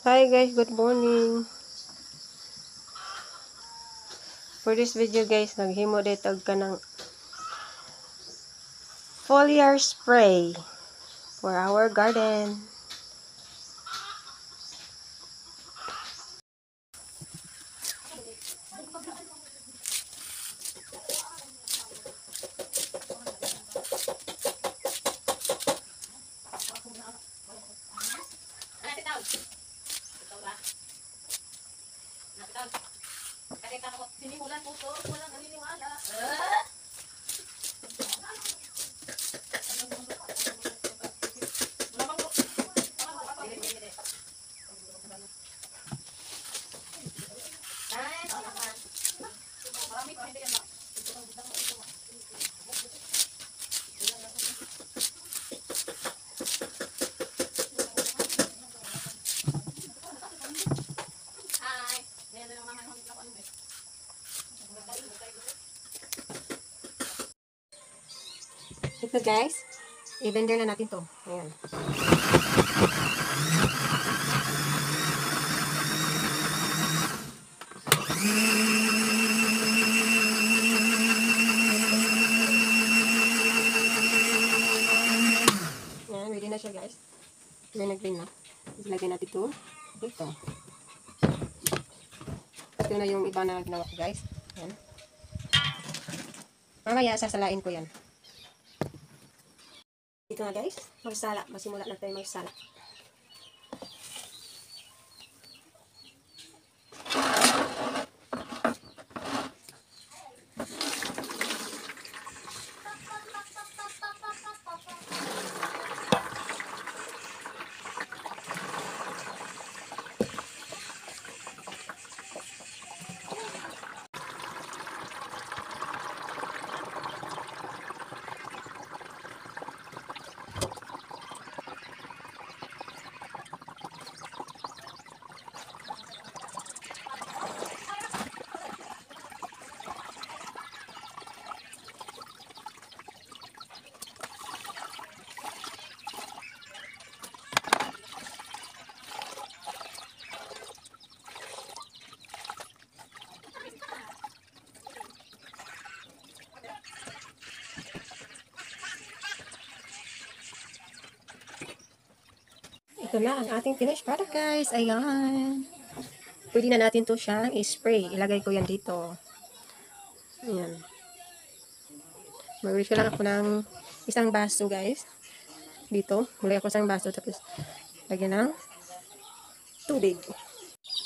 Hi guys, good morning. For this video guys, naghimo dito ka ng foliar spray for our garden. Ito guys, i-blender na natin to. Ayan. Ayan, ready na siya guys. May nag-blend na. Ilagay natin ito. Ito. Ito na yung iba na ginawa ko guys. Ayan. Mamaya sasalain ko yan. Ito na guys, magsala. Masimula na tayo magsala. Ito na ang ating finished product guys. Ayan. Pwede na natin to siyang i-spray. Ilagay ko yan dito. Ayan. Mag-refill lang ako ng isang baso guys. Dito. Mulay ako isang baso. Tapos lagyan ng tubig.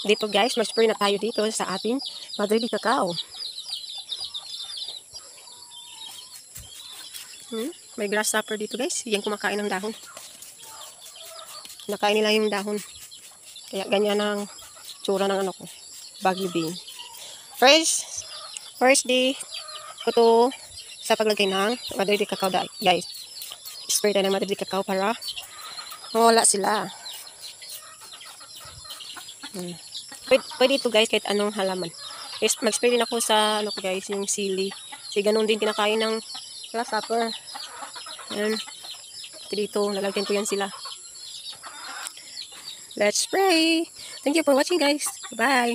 Dito guys, mag-spray na tayo dito sa ating Madrid cacao. May grasshopper dito guys. Yan kumakain ng dahon. Nakain nila yung dahon. Kaya ganyan ang tsura ng ano ko. Baggy bean. First day ko to sa paglagay ng Madrid cacao guys. Spray tayo ng Madrid cacao para mawala sila. Pwede ito guys kahit anong halaman. Mag-spray din ako sa ano ko guys, yung sili. Kasi ganun din kinakain ng grasshopper. Ayan. Dito, lalagyan ko yan sila. Let's spray. Thank you for watching guys. Bye.